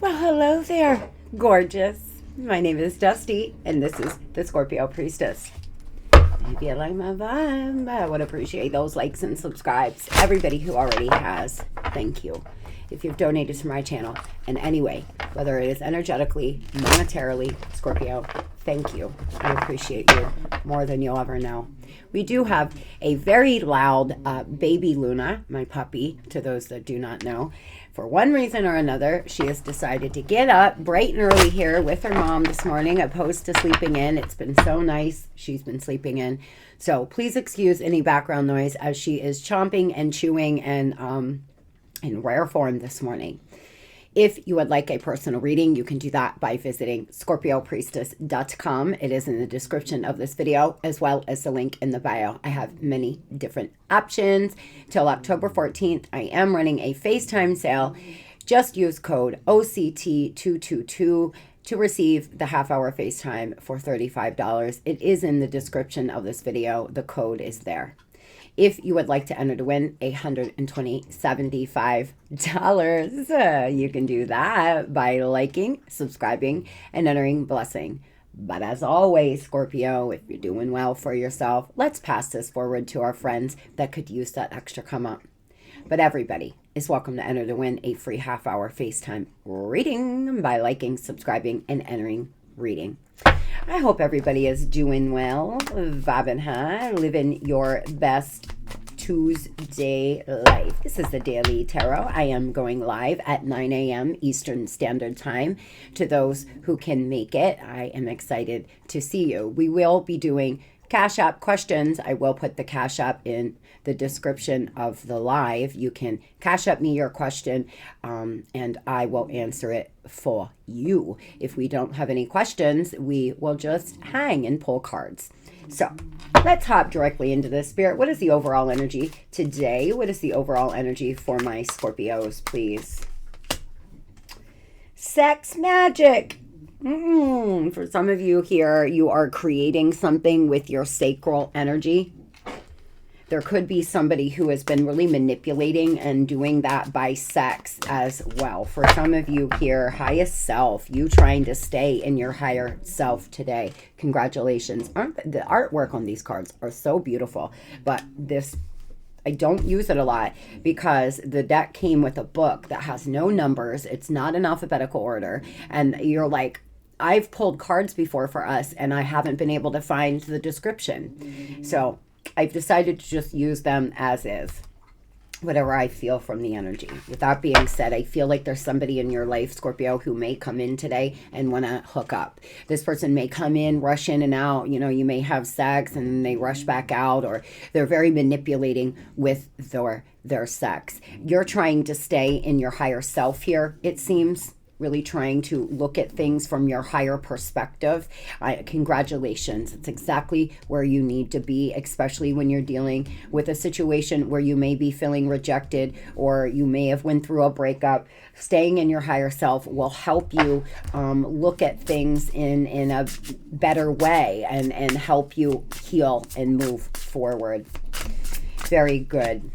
Well, hello there, gorgeous. My name is Dusty, and this is the Scorpio Priestess. If you like my vibe, I would appreciate those likes and subscribes. Everybody who already has, thank you. If you've donated to my channel in any way, whether it is energetically, monetarily, Scorpio, thank you. I appreciate you more than you'll ever know. We do have a very loud baby Luna, my puppy, to those that do not know. For one reason or another, she has decided to get up bright and early here with her mom this morning, opposed to sleeping in. It's been so nice. She's been sleeping in. So please excuse any background noise as she is chomping and chewing and in rare form this morning. If you would like a personal reading, you can do that by visiting Scorpiopriestess.com. It is in the description of this video, as well as the link in the bio. I have many different options. Till October 14th, I am running a FaceTime sale. Just use code OCT222 to receive the half-hour FaceTime for $35. It is in the description of this video. The code is there. If you would like to enter to win $175, you can do that by liking, subscribing, and entering blessing. But as always, Scorpio, if you're doing well for yourself, let's pass this forward to our friends that could use that extra come up. But everybody is welcome to enter to win a free half-hour FaceTime reading by liking, subscribing, and entering reading. I hope everybody is doing well, vibing high, living your best Tuesday life. This is the Daily Tarot. I am going live at 9 a.m. Eastern Standard Time. To those who can make it, I am excited to see you. We will be doing Cash App questions. I will put the Cash App in the description of the live. You can Cash App me your question and I will answer it for you. If we don't have any questions, we will just hang and pull cards. So let's hop directly into this. Spirit, what is the overall energy today? What is the overall energy for my Scorpios, please? Sex magic. For some of you here, you are creating something with your sacral energy. There could be somebody who has been really manipulating and doing that by sex as well. For some of you here, highest self, you trying to stay in your higher self today. Congratulations. The artwork on these cards are so beautiful, but this, I don't use it a lot because the deck came with a book that has no numbers. It's not in alphabetical order. And you're like, I've pulled cards before for us and I haven't been able to find the description. So I've decided to just use them as is, whatever I feel from the energy. With that being said, I feel like there's somebody in your life, Scorpio, who may come in today and want to hook up. This person may come in, rush in and out. You know, you may have sex and then they rush back out, or they're very manipulating with their sex. You're trying to stay in your higher self here, it seems. Really trying to look at things from your higher perspective. Congratulations. It's exactly where you need to be, especially when you're dealing with a situation where you may be feeling rejected or you may have went through a breakup. Staying in your higher self will help you look at things in a better way and help you heal and move forward. Very good.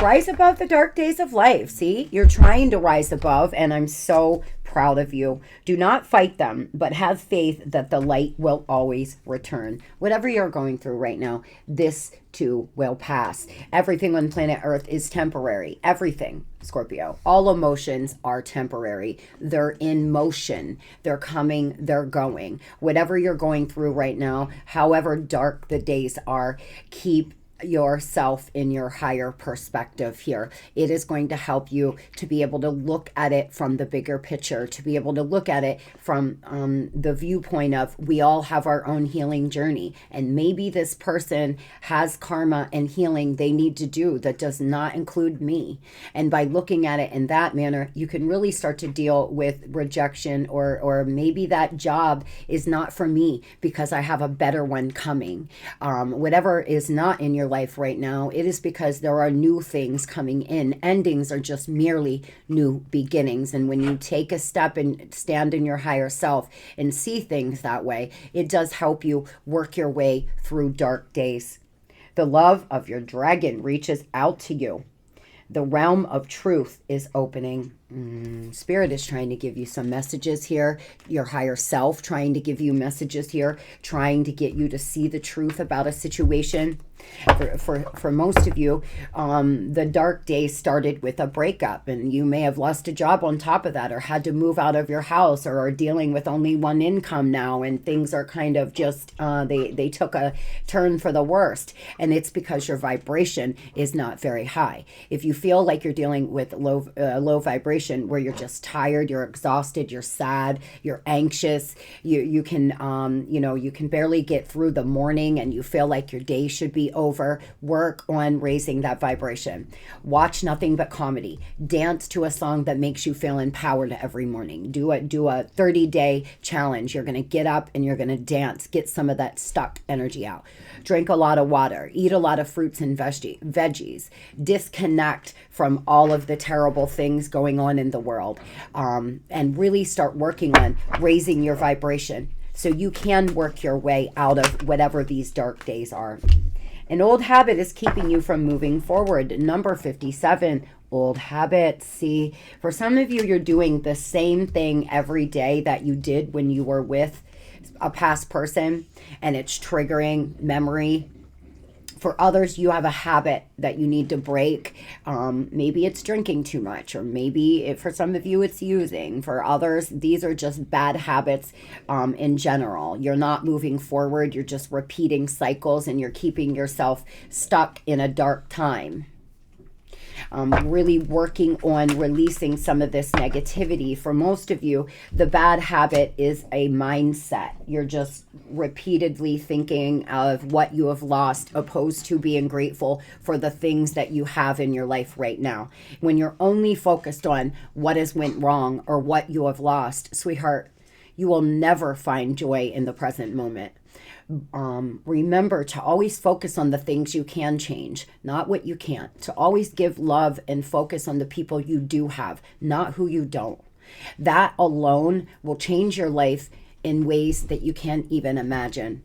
Rise above the dark days of life. See, you're trying to rise above, and I'm so proud of you. Do not fight them, but have faith that the light will always return. Whatever you're going through right now, this too will pass. Everything on planet Earth is temporary. Everything, Scorpio. All emotions are temporary. They're in motion. They're coming, they're going. Whatever you're going through right now, however dark the days are, keep yourself in your higher perspective here. It is going to help you to be able to look at it from the bigger picture, to be able to look at it from the viewpoint of we all have our own healing journey, and maybe this person has karma and healing they need to do that does not include me. And by looking at it in that manner, you can really start to deal with rejection, or maybe that job is not for me because I have a better one coming. Whatever is not in your life right now, it is because there are new things coming in. Endings are just merely new beginnings. And when you take a step and stand in your higher self and see things that way, it does help you work your way through dark days. The love of your dragon reaches out to you. The realm of truth is opening. Spirit is trying to give you some messages here. Your higher self trying to give you messages here, trying to get you to see the truth about a situation. For most of you, the dark days started with a breakup, and you may have lost a job on top of that, or had to move out of your house, or are dealing with only one income now, and things are kind of just, they took a turn for the worst, and it's because your vibration is not very high. If you feel like you're dealing with low vibration, where you're just tired, you're exhausted, you're sad, you're anxious, you can you can barely get through the morning, and you feel like your day should be over, work on raising that vibration. Watch nothing but comedy. Dance to a song that makes you feel empowered every morning. Do a 30-day challenge. You're going to get up and you're going to dance. Get some of that stuck energy out. Drink a lot of water. Eat a lot of fruits and veggies. Disconnect from all of the terrible things going on in the world, and really start working on raising your vibration so you can work your way out of whatever these dark days are. An old habit is keeping you from moving forward. Number 57, old habits. See, for some of you, you're doing the same thing every day that you did when you were with a past person, and it's triggering memory. For others, you have a habit that you need to break. Maybe it's drinking too much, or maybe for some of you, it's using. For others, these are just bad habits in general. You're not moving forward. You're just repeating cycles, and you're keeping yourself stuck in a dark time. Really working on releasing some of this negativity. For most of you, the bad habit is a mindset. You're just repeatedly thinking of what you have lost, opposed to being grateful for the things that you have in your life right now. When you're only focused on what has went wrong or what you have lost, sweetheart, you will never find joy in the present moment. Remember to always focus on the things you can change, not what you can't. To always give love and focus on the people you do have, not who you don't. That alone will change your life in ways that you can't even imagine.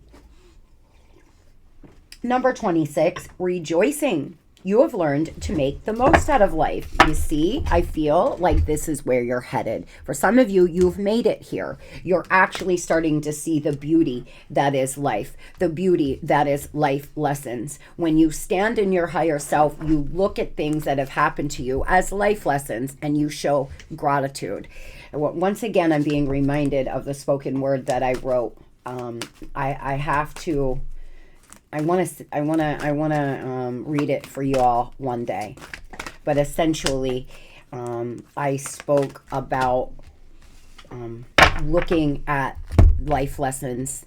Number 26, rejoicing. You have learned to make the most out of life. You see, I feel like this is where you're headed. For some of you, you've made it here. You're actually starting to see the beauty that is life, the beauty that is life lessons. When you stand in your higher self, you look at things that have happened to you as life lessons, and you show gratitude. Once again, I'm being reminded of the spoken word that I wrote. I want to read it for you all one day. But essentially, I spoke about looking at life lessons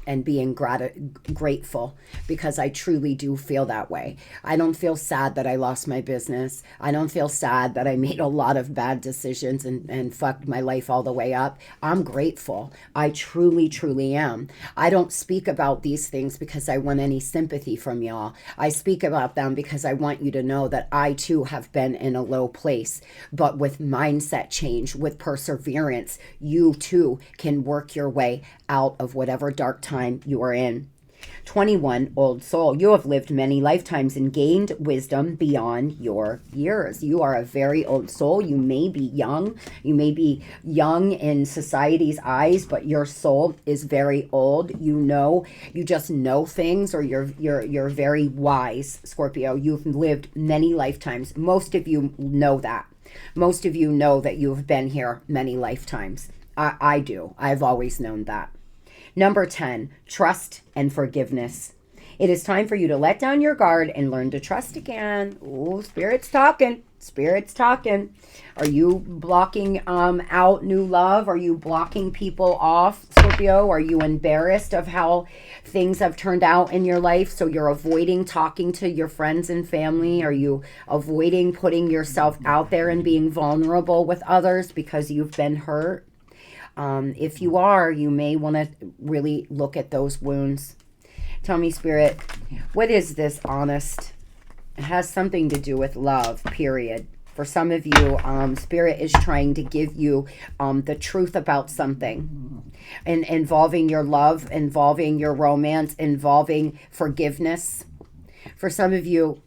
and being grateful, because I truly do feel that way. I don't feel sad that I lost my business. I don't feel sad that I made a lot of bad decisions and fucked my life all the way up. I'm grateful. I truly, truly am. I don't speak about these things because I want any sympathy from y'all. I speak about them because I want you to know that I too have been in a low place. But with mindset change, with perseverance, you too can work your way out of whatever dark time you are in. 21, old soul. You have lived many lifetimes and gained wisdom beyond your years. You are a very old soul. You may be young. You may be young in society's eyes, but your soul is very old. You just know things, or you're very wise, Scorpio. You've lived many lifetimes. Most of you know that. Most of you know that you've been here many lifetimes. I do. I've always known that. Number 10, trust and forgiveness. It is time for you to let down your guard and learn to trust again. Ooh, Spirit's talking. Spirit's talking. Are you blocking out new love? Are you blocking people off, Scorpio? Are you embarrassed of how things have turned out in your life, so you're avoiding talking to your friends and family? Are you avoiding putting yourself out there and being vulnerable with others because you've been hurt? If you are, you may want to really look at those wounds. Tell me, Spirit, what is this honest? It has something to do with love, period. For some of you, Spirit is trying to give you the truth about something, and involving your love, involving your romance, involving forgiveness. For some of you,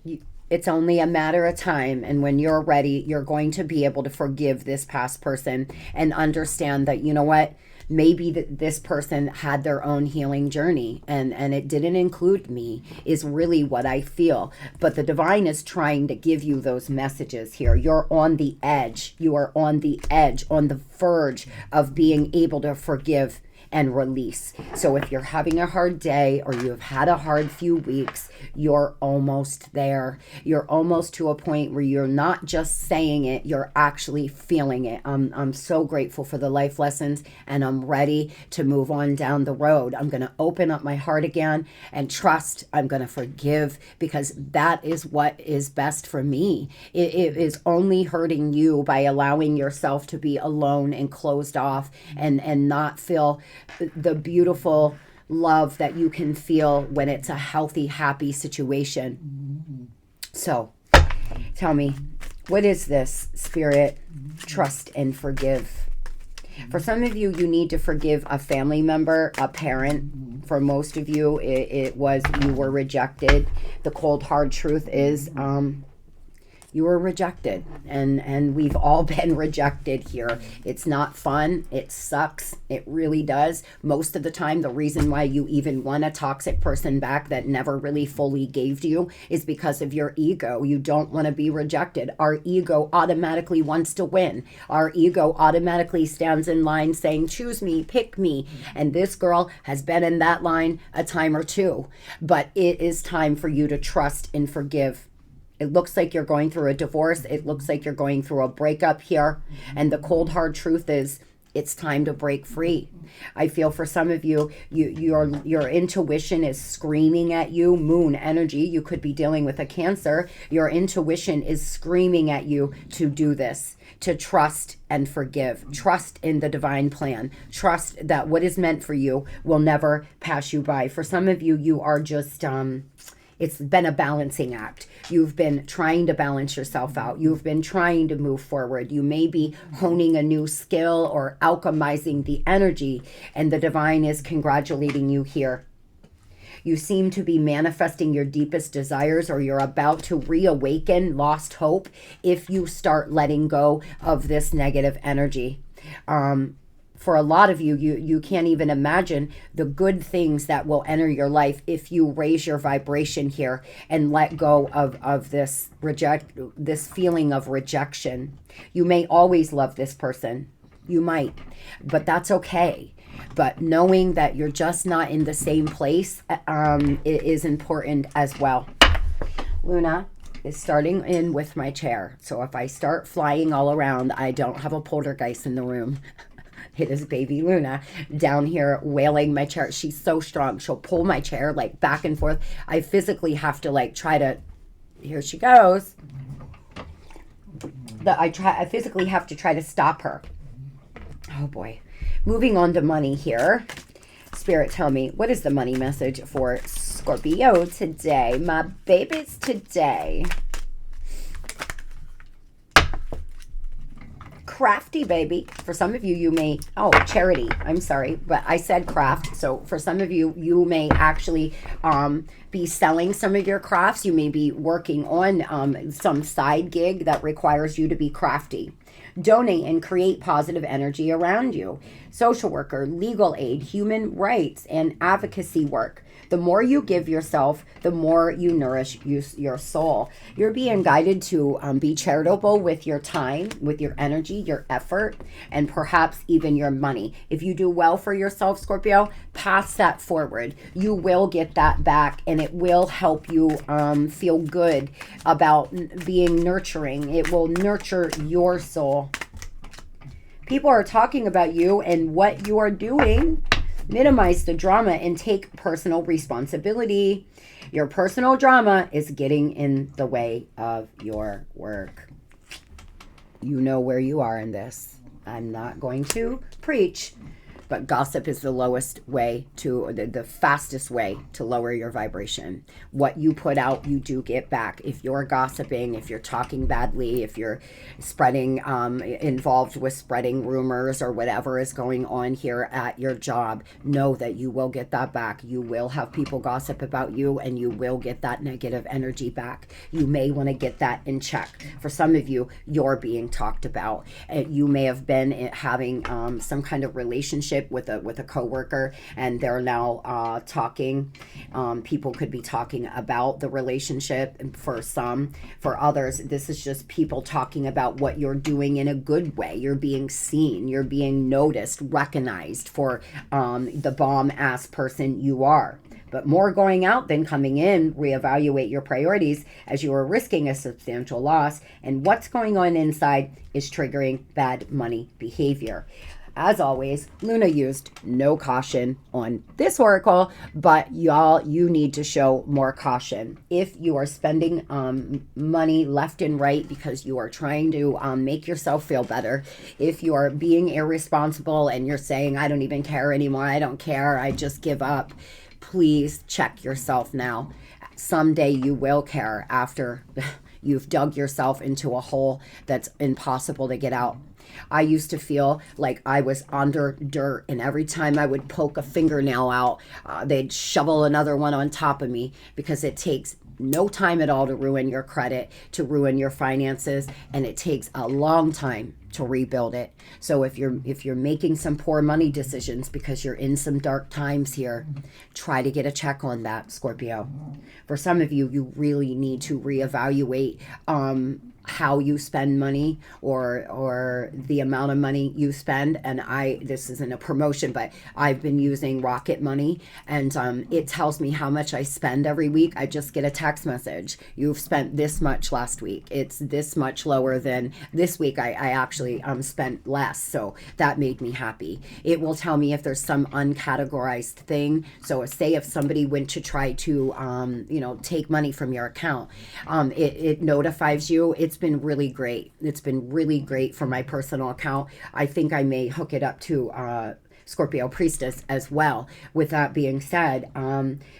It's only a matter of time. And when you're ready, you're going to be able to forgive this past person and understand that, you know what? Maybe this person had their own healing journey and it didn't include me, is really what I feel. But the divine is trying to give you those messages here. You're on the edge. You are on the edge, on the verge of being able to forgive and release. So if you're having a hard day or you've had a hard few weeks, you're almost there. You're almost to a point where you're not just saying it, you're actually feeling it. I'm so grateful for the life lessons, and I'm ready to move on down the road. I'm going to open up my heart again and trust. I'm going to forgive, because that is what is best for me. It is only hurting you by allowing yourself to be alone and closed off and not feel the beautiful love that you can feel when it's a healthy, happy situation. So tell me, what is this, Spirit? Trust and forgive. For some of you, you need to forgive a family member, a parent. For most of you, it was you were rejected. The cold, hard truth is you were rejected, and we've all been rejected here. It's not fun. It sucks. It really does. Most of the time, the reason why you even want a toxic person back that never really fully gave to you is because of your ego. You don't want to be rejected. Our ego automatically wants to win. Our ego automatically stands in line saying, choose me, pick me. And this girl has been in that line a time or two. But it is time for you to trust and forgive. It looks like you're going through a divorce. It looks like you're going through a breakup here. And the cold, hard truth is it's time to break free. I feel for some of you, your intuition is screaming at you. Moon energy. You could be dealing with a Cancer. Your intuition is screaming at you to do this, to trust and forgive. Trust in the divine plan. Trust that what is meant for you will never pass you by. For some of you, you are just... it's been a balancing act. You've been trying to balance yourself out. You've been trying to move forward. You may be honing a new skill or alchemizing the energy, and the divine is congratulating you here. You seem to be manifesting your deepest desires, or you're about to reawaken lost hope if you start letting go of this negative energy. For a lot of you, you can't even imagine the good things that will enter your life if you raise your vibration here and let go of this feeling of rejection. You may always love this person. You might, but that's okay. But knowing that you're just not in the same place is important as well. Luna is starting in with my chair. So if I start flying all around, I don't have a poltergeist in the room. It is baby Luna down here wailing my chair. She's so strong. She'll pull my chair like back and forth. I physically have to like try to, here she goes. I physically have to try to stop her. Oh boy. Moving on to money here. Spirit, tell me, what is the money message for Scorpio today? My babies today. Crafty, baby. For some of you, you may, charity. I'm sorry, but I said craft. So for some of you, you may actually be selling some of your crafts. You may be working on some side gig that requires you to be crafty. Donate and create positive energy around you. Social worker, legal aid, human rights, and advocacy work. The more you give yourself, the more you nourish your soul. You're being guided to be charitable with your time, with your energy, your effort, and perhaps even your money. If you do well for yourself, Scorpio, pass that forward. You will get that back, and it will help you feel good about being nurturing. It will nurture your soul. People are talking about you and what you are doing. Minimize the drama and take personal responsibility. Your personal drama is getting in the way of your work. You know where you are in this. I'm not going to preach. but gossip is the lowest way to, the fastest way to lower your vibration. What you put out, you do get back. If you're gossiping, if you're talking badly, if you're spreading, involved with spreading rumors or whatever is going on here at your job, know that you will get that back. You will have people gossip about you, and you will get that negative energy back. You may want to get that in check. For some of you, you're being talked about. You may have been having some kind of relationship with a coworker, and they're now talking. People could be talking about the relationship for some. For others, this is just people talking about what you're doing in a good way. You're being seen. You're being noticed, recognized for the bomb-ass person you are. But more going out than coming in. Reevaluate your priorities, as you are risking a substantial loss, and what's going on inside is triggering bad money behavior. As always, Luna used no caution on this oracle, but y'all, you need to show more caution. If you are spending money left and right because you are trying to make yourself feel better, if you are being irresponsible and you're saying, I don't even care anymore, I don't care, I just give up, please check yourself now. Someday you will care after you've dug yourself into a hole that's impossible to get out. I used to feel like I was under dirt, and every time I would poke a fingernail out, they'd shovel another one on top of me, because it takes no time at all to ruin your credit, to ruin your finances, and it takes a long time to rebuild it. So if you're making some poor money decisions because you're in some dark times here, try to get a check on that, Scorpio. For some of you, you really need to reevaluate how you spend money, or the amount of money you spend. And this isn't a promotion, but I've been using Rocket Money, and it tells me how much I spend every week. I just get a text message. You've spent this much last week. It's this much lower than this week. I actually spent less, so that made me happy. It will tell me if there's some uncategorized thing. So say if somebody went to try to take money from your account, it notifies you. It's been really great. It's been really great for my personal account. I think I may hook it up to Scorpiopriestess as well. With that being said,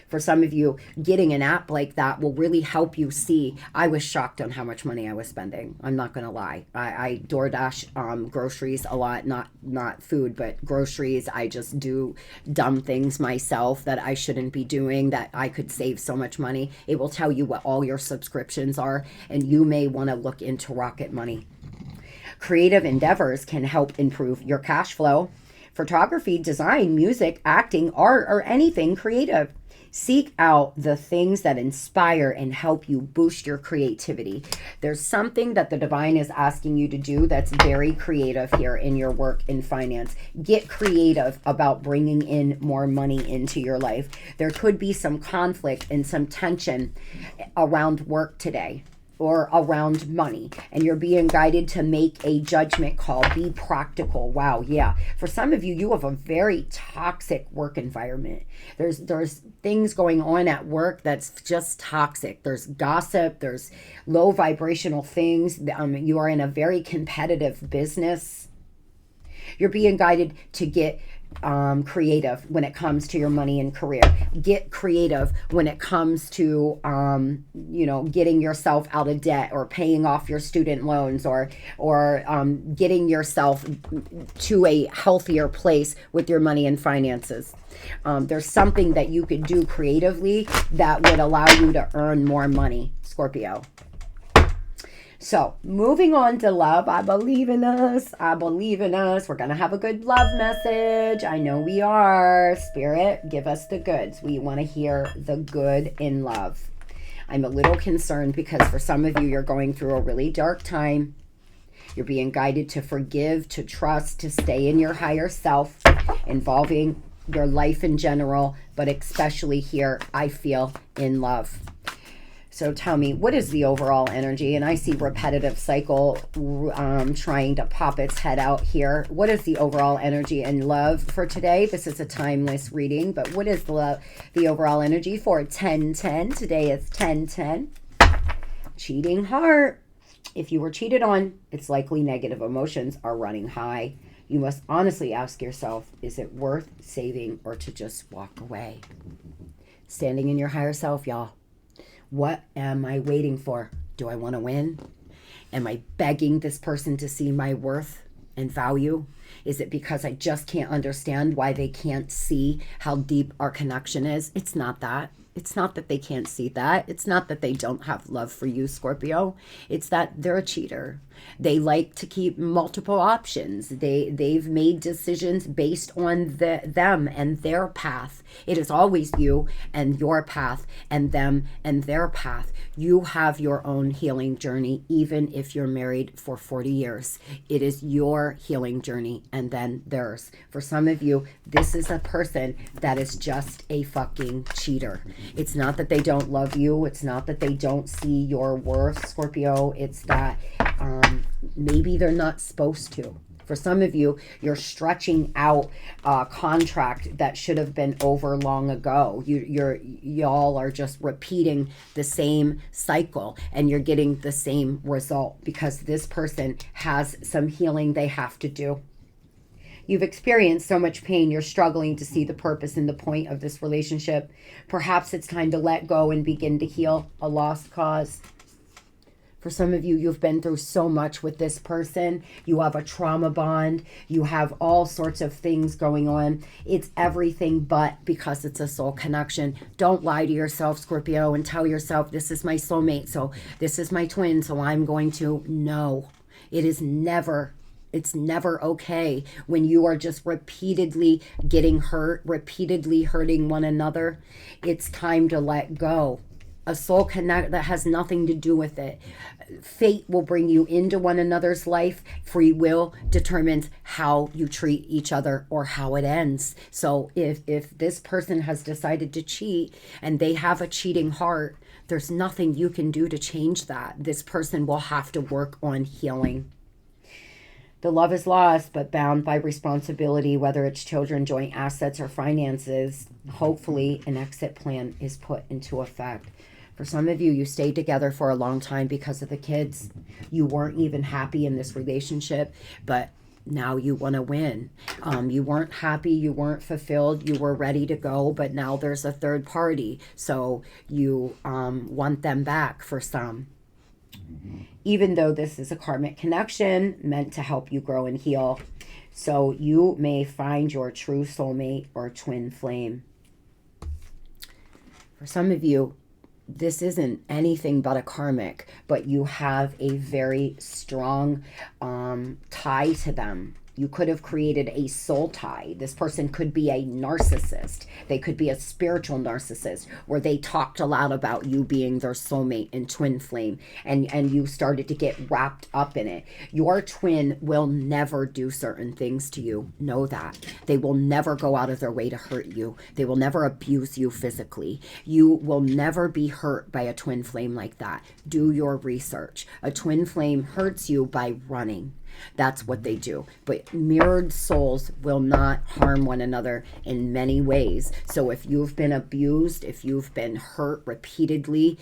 for some of you, getting an app like that will really help you see. I was shocked on how much money I was spending. I'm not going to lie. I DoorDash groceries a lot, not food, but groceries. I just do dumb things myself that I shouldn't be doing, that I could save so much money. It will tell you what all your subscriptions are, and you may want to look into Rocket Money. Creative endeavors can help improve your cash flow. Photography, design, music, acting, art, or anything creative. Seek out the things that inspire and help you boost your creativity. There's something that the divine is asking you to do that's very creative here in your work and finance. Get creative about bringing in more money into your life. There could be some conflict and some tension around work today, or around money, and you're being guided to make a judgment call. Be practical. Wow, yeah. For some of you, you have a very toxic work environment. There's things going on at work that's just toxic. There's gossip, there's low vibrational things. You are in a very competitive business. You're being guided to get creative when it comes to your money and career. Get creative when it comes to getting yourself out of debt, or paying off your student loans, or getting yourself to a healthier place with your money and finances. There's something that you could do creatively that would allow you to earn more money, Scorpio. So moving on to love. I believe in us. I believe in us. We're going to have a good love message. I know we are. Spirit, give us the goods. We want to hear the good in love. I'm a little concerned because for some of you, you're going through a really dark time. You're being guided to forgive, to trust, to stay in your higher self, involving your life in general, but especially here, I feel in love. So tell me, what is the overall energy? And I see repetitive cycle trying to pop its head out here. What is the overall energy and love for today? This is a timeless reading, but what is the overall energy for 10-10? Today is 10-10. Cheating heart. If you were cheated on, it's likely negative emotions are running high. You must honestly ask yourself, is it worth saving or to just walk away? Standing in your higher self, y'all. What am I waiting for? Do I want to win? Am I begging this person to see my worth and value? Is it because I just can't understand why they can't see how deep our connection is? It's not that. It's not that they can't see that. It's not that they don't have love for you, Scorpio. It's that they're a cheater. They like to keep multiple options. They've made decisions based on them and their path. It is always you and your path and them and their path. You have your own healing journey, even if you're married for 40 years. It is your healing journey and then theirs. For some of you, this is a person that is just a fucking cheater. It's not that they don't love you. It's not that they don't see your worth, Scorpio. It's that maybe they're not supposed to. For some of you, you're stretching out a contract that should have been over long ago. Y'all are just repeating the same cycle and you're getting the same result because this person has some healing they have to do. You've experienced so much pain, you're struggling to see the purpose and the point of this relationship. Perhaps it's time to let go and begin to heal a lost cause. For some of you, you've been through so much with this person. You have a trauma bond. You have all sorts of things going on. It's everything but because it's a soul connection. Don't lie to yourself, Scorpio, and tell yourself, this is my soulmate, so this is my twin, so I'm going to. No, it is never. It's never okay when you are just repeatedly getting hurt, repeatedly hurting one another. It's time to let go. A soul connect that has nothing to do with it. Fate will bring you into one another's life. Free will determines how you treat each other or how it ends. So if this person has decided to cheat and they have a cheating heart, there's nothing you can do to change that. This person will have to work on healing. The love is lost, but bound by responsibility, whether it's children, joint assets, or finances. Hopefully, an exit plan is put into effect. For some of you, you stayed together for a long time because of the kids. You weren't even happy in this relationship, but now you want to win. You weren't happy, you weren't fulfilled, you were ready to go, but now there's a third party. So you want them back for some. Even though this is a karmic connection meant to help you grow and heal. So you may find your true soulmate or twin flame. For some of you, this isn't anything but a karmic, but you have a very strong tie to them. You could have created a soul tie. This person could be a narcissist. They could be a spiritual narcissist where they talked a lot about you being their soulmate and twin flame, and you started to get wrapped up in it. Your twin will never do certain things to you. Know that. They will never go out of their way to hurt you. They will never abuse you physically. You will never be hurt by a twin flame like that. Do your research. A twin flame hurts you by running. That's what they do. But mirrored souls will not harm one another in many ways. So if you've been abused, if you've been hurt repeatedly,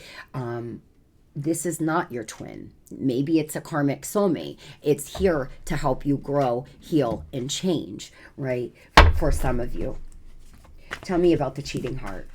this is not your twin. Maybe it's a karmic soulmate. It's here to help you grow, heal, and change, right? For some of you. Tell me about the cheating heart.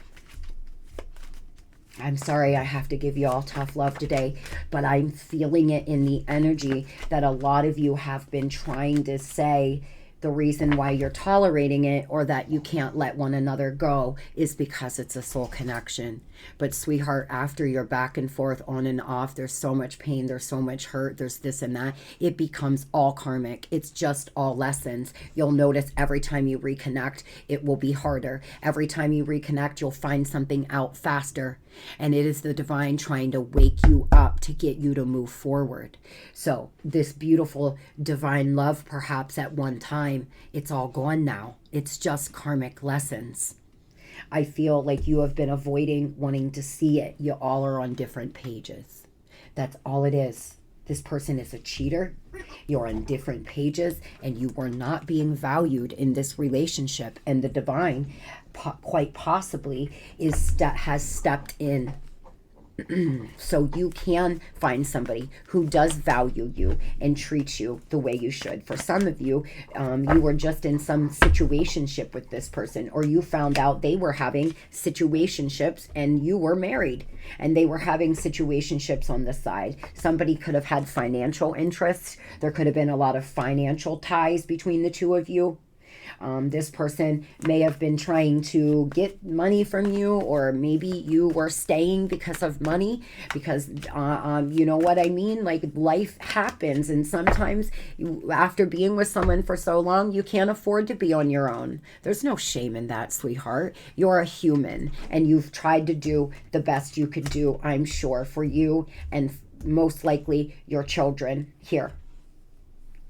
I'm sorry I have to give you all tough love today, but I'm feeling it in the energy that a lot of you have been trying to say the reason why you're tolerating it or that you can't let one another go is because it's a soul connection. But sweetheart, after you're back and forth, on and off, there's so much pain, there's so much hurt, there's this and that. It becomes all karmic. It's just all lessons. You'll notice every time you reconnect, it will be harder. Every time you reconnect, you'll find something out faster. And it is the divine trying to wake you up to get you to move forward. So this beautiful divine love, perhaps at one time, it's all gone now. It's just karmic lessons. I feel like you have been avoiding wanting to see it. You all are on different pages. That's all it is. This person is a cheater. You're on different pages and you were not being valued in this relationship. And the divine quite possibly has stepped in So you can find somebody who does value you and treats you the way you should. For some of you, you were just in some situationship with this person, or you found out they were having situationships and you were married and they were having situationships on the side. Somebody could have had financial interests. There could have been a lot of financial ties between the two of you. This person may have been trying to get money from you, or maybe you were staying because of money, because you know what I mean? Like, life happens, and sometimes after being with someone for so long, you can't afford to be on your own. There's no shame in that, sweetheart. You're a human, and you've tried to do the best you could do, I'm sure, for you and most likely your children here.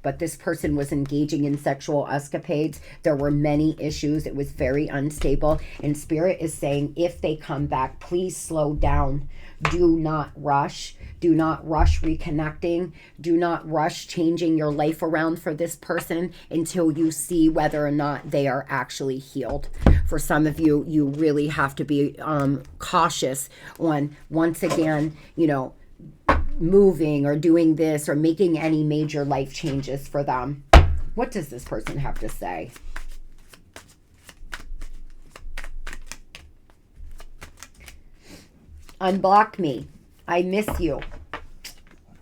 But this person was engaging in sexual escapades. There were many issues. It was very unstable. And Spirit is saying, if they come back, please slow down. Do not rush. Do not rush reconnecting. Do not rush changing your life around for this person until you see whether or not they are actually healed. For some of you, you really have to be cautious on, once again, you know, moving or doing this or making any major life changes for them. What does this person have to say? Unblock me. I miss you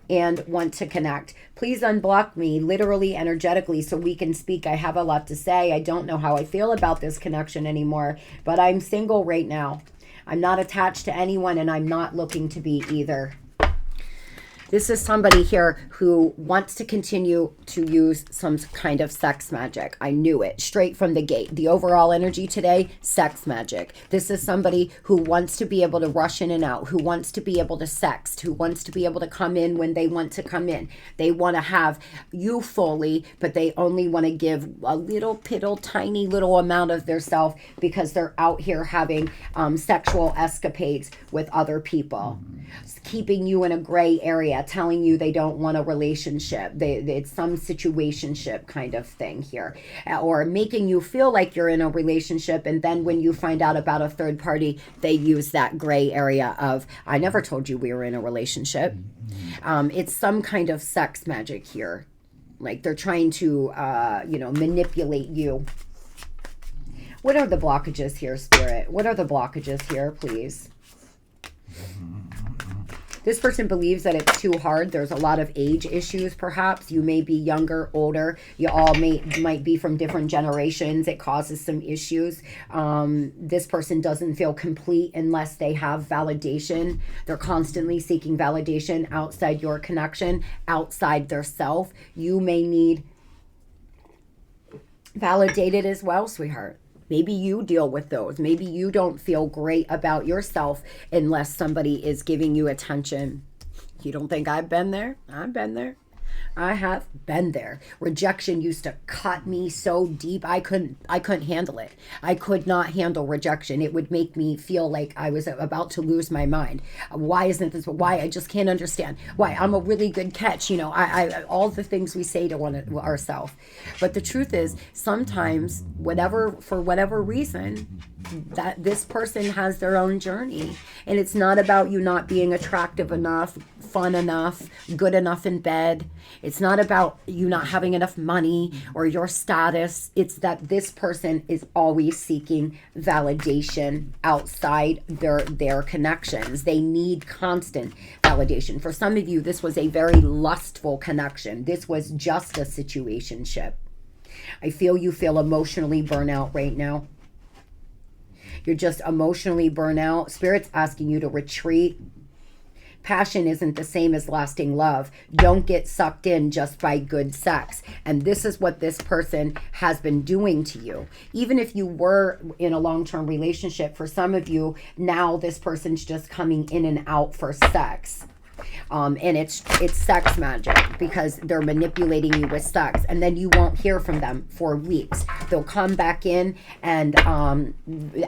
and want to connect. Please unblock me, literally, energetically, so we can speak. I have a lot to say. I don't know how I feel about this connection anymore, but I'm single right now. I'm not attached to anyone, and I'm not looking to be either. This is somebody here who wants to continue to use some kind of sex magic. I knew it straight from the gate. The overall energy today, sex magic. This is somebody who wants to be able to rush in and out, who wants to be able to sext, who wants to be able to come in when they want to come in. They want to have you fully, but they only want to give a little piddle, tiny little amount of their self because they're out here having sexual escapades with other people. Keeping you in a gray area, telling you they don't want a relationship. It's some situationship kind of thing here. Or making you feel like you're in a relationship, and then when you find out about a third party, they use that gray area of, I never told you we were in a relationship. It's some kind of sex magic here. Like they're trying to, manipulate you. What are the blockages here, Spirit? What are the blockages here, please? This person believes that it's too hard. There's a lot of age issues, perhaps. You may be younger, older. You all might be from different generations. It causes some issues. This person doesn't feel complete unless they have validation. They're constantly seeking validation outside your connection, outside their self. You may need validated as well, sweetheart. Maybe you deal with those. Maybe you don't feel great about yourself unless somebody is giving you attention. You don't think I've been there? I've been there. I have been there. Rejection used to cut me so deep. I couldn't handle it. I could not handle rejection. It would make me feel like I was about to lose my mind. Why isn't this? Why? I just can't understand. Why? I'm a really good catch. You know, I all the things we say to ourselves. But the truth is, sometimes, for whatever reason, that this person has their own journey. And it's not about you not being attractive enough, fun enough, good enough in bed. It's not about you not having enough money or your status. It's that this person is always seeking validation outside their connections. They need constant validation. For some of you, this was a very lustful connection. This was just a situationship. I feel you feel emotionally burnout right now. You're just emotionally burnt out. Spirit's asking you to retreat. Passion isn't the same as lasting love. Don't get sucked in just by good sex. And this is what this person has been doing to you. Even if you were in a long-term relationship, for some of you, now this person's just coming in and out for sex. And it's sex magic because they're manipulating you with sex, and then you won't hear from them for weeks. They'll come back in and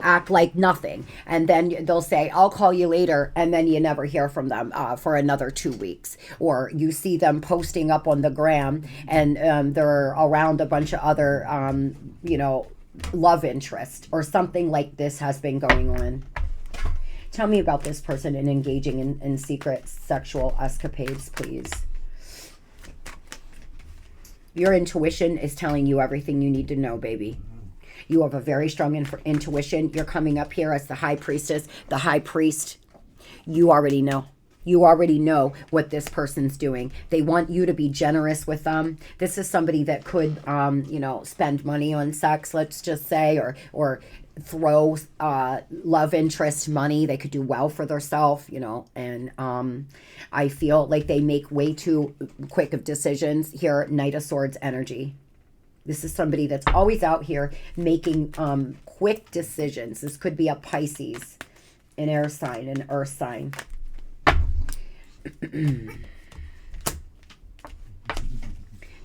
act like nothing, and then they'll say, I'll call you later, and then you never hear from them for another 2 weeks. Or you see them posting up on the gram, and they're around a bunch of other love interest, or something like this has been going on. Tell me about this person and engaging in secret sexual escapades, please. Your intuition is telling you everything you need to know, baby. You have a very strong intuition. You're coming up here as the high priestess, the high priest. You already know. You already know what this person's doing. They want you to be generous with them. This is somebody that could, you know, spend money on sex, let's just say, or throw love interest money. They could do well for themselves, you know, and I feel like they make way too quick of decisions here. Knight of Swords energy. This is somebody that's always out here making quick decisions. This could be a Pisces, an air sign, an earth sign.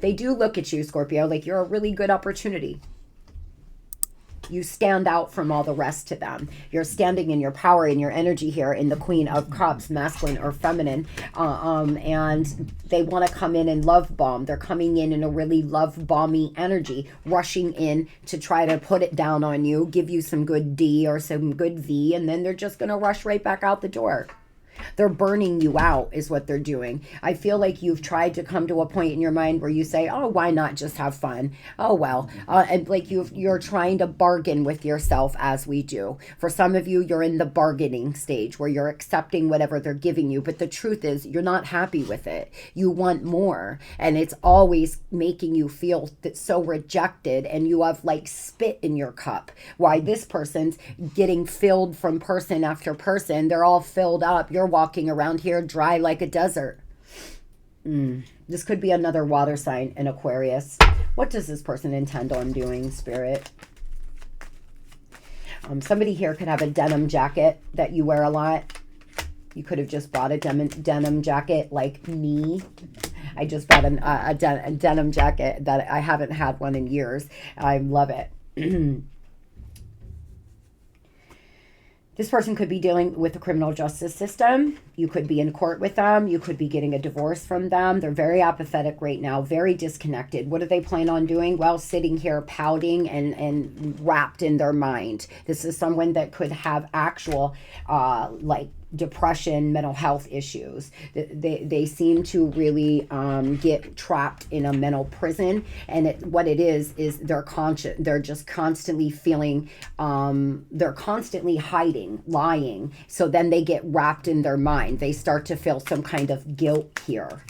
They do look at you, Scorpio, like you're a really good opportunity. You stand out from all the rest to them. You're standing in your power and your energy here in the Queen of Cups, masculine or feminine. And they want to come in and love bomb. They're coming in a really love bomby energy, rushing in to try to put it down on you, give you some good D or some good V, and then they're just going to rush right back out the door. They're burning you out is what they're doing. I feel like you've tried to come to a point in your mind where you say, oh, why not just have fun? Oh, well, and like you're trying to bargain with yourself as we do. For some of you, you're in the bargaining stage where you're accepting whatever they're giving you. But the truth is you're not happy with it. You want more. And it's always making you feel that so rejected, and you have like spit in your cup. Why this person's getting filled from person after person. They're all filled up. You're walking around here dry like a desert. This could be another water sign, an Aquarius. What does this person intend on doing, Spirit? Somebody here could have a denim jacket that you wear a lot. You could have just bought a denim jacket like me. I just bought a denim jacket that I haven't had one in years. I love it. This person could be dealing with the criminal justice system. You could be in court with them. You could be getting a divorce from them. They're very apathetic right now, very disconnected. What do they plan on doing? Well, sitting here pouting and wrapped in their mind. This is someone that could have actual like depression, mental health issues. They seem to really get trapped in a mental prison, and what it is they're conscious. They're just constantly feeling, they're constantly hiding, lying. So then they get wrapped in their mind. They start to feel some kind of guilt here.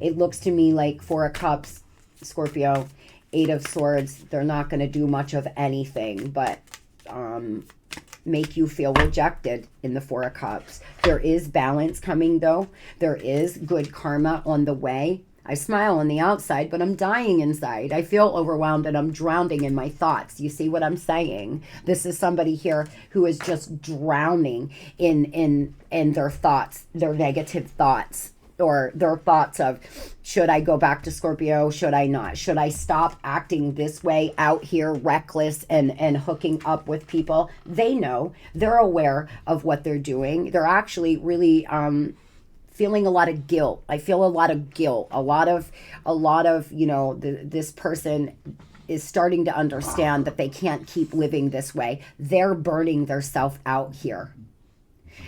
It looks to me like Four of Cups, Scorpio, Eight of Swords. They're not going to do much of anything, but make you feel rejected in the Four of Cups. There is balance coming, though. There is good karma on the way. I smile on the outside, but I'm dying inside. I feel overwhelmed and I'm drowning in my thoughts. You see what I'm saying? This is somebody here who is just drowning in their thoughts, their negative thoughts, or their thoughts of, should I go back to Scorpio? Should I not? Should I stop acting this way out here, reckless and hooking up with people? They know. They're aware of what they're doing. They're actually really feeling a lot of guilt. I feel a lot of guilt. A lot of, you know, this person is starting to understand that they can't keep living this way. They're burning themselves out here.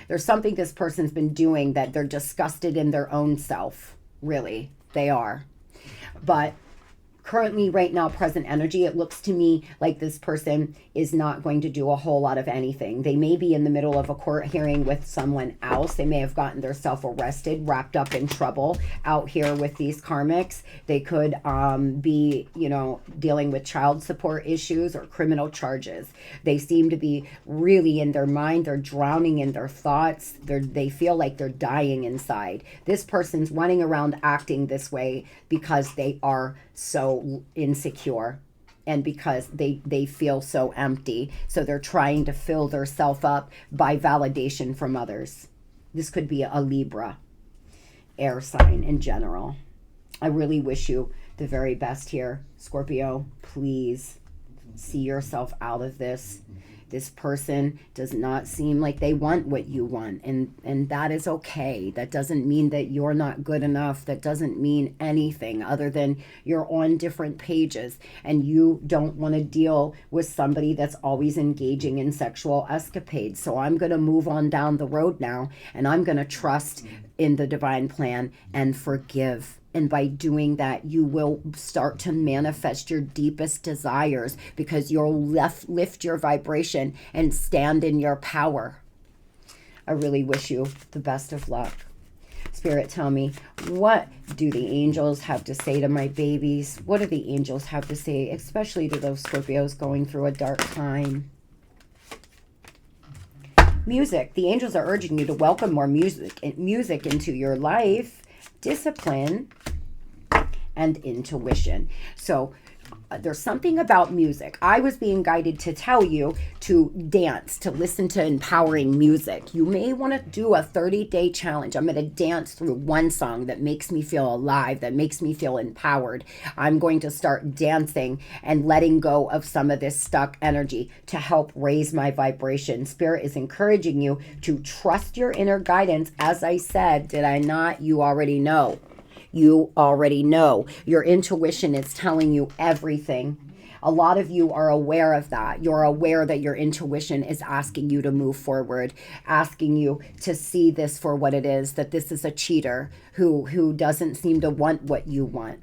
There's something this person's been doing that they're disgusted in their own self. Really, they are. But currently, right now, present energy, it looks to me like this person is not going to do a whole lot of anything. They may be in the middle of a court hearing with someone else. They may have gotten themselves arrested, wrapped up in trouble out here with these karmics. They could be, you know, dealing with child support issues or criminal charges. They seem to be really in their mind. They're drowning in their thoughts. They feel like they're dying inside. This person's running around acting this way because they are so insecure and because they feel so empty. So they're trying to fill their self up by validation from others. This could be a Libra, air sign in general. I really wish you the very best here, Scorpio. Please see yourself out of this. This person does not seem like they want what you want, and that is okay. That doesn't mean that you're not good enough. That doesn't mean anything other than you're on different pages and you don't want to deal with somebody that's always engaging in sexual escapades. So I'm going to move on down the road now, and I'm going to trust in the divine plan and forgive. And by doing that, you will start to manifest your deepest desires, because you'll lift your vibration and stand in your power. I really wish you the best of luck. Spirit, tell me, what do the angels have to say to my babies? What do the angels have to say, especially to those Scorpios going through a dark time? Music. The angels are urging you to welcome more music into your life. Discipline and intuition. So there's something about music. I was being guided to tell you to dance, to listen to empowering music. You may want to do a 30-day challenge. I'm going to dance through one song that makes me feel alive, that makes me feel empowered. I'm going to start dancing and letting go of some of this stuck energy to help raise my vibration. Spirit is encouraging you to trust your inner guidance. As I said, did I not? You already know. You already know. Your intuition is telling you everything. A lot of you are aware of that. You're aware that your intuition is asking you to move forward, asking you to see this for what it is, that this is a cheater who doesn't seem to want what you want.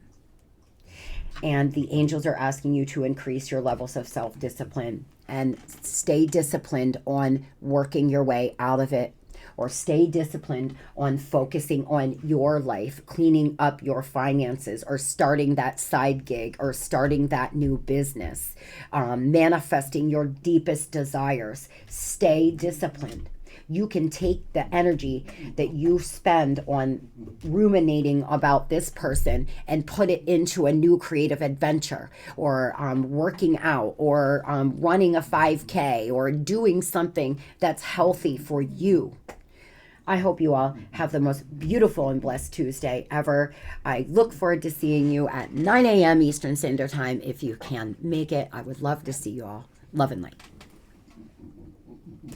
And the angels are asking you to increase your levels of self-discipline and stay disciplined on working your way out of it. Or stay disciplined on focusing on your life, cleaning up your finances, or starting that side gig, or starting that new business, manifesting your deepest desires. Stay disciplined. You can take the energy that you spend on ruminating about this person and put it into a new creative adventure, or working out, or running a 5K, or doing something that's healthy for you. I hope you all have the most beautiful and blessed Tuesday ever. I look forward to seeing you at 9 a.m. Eastern Standard Time. If you can make it, I would love to see you all. Love and light.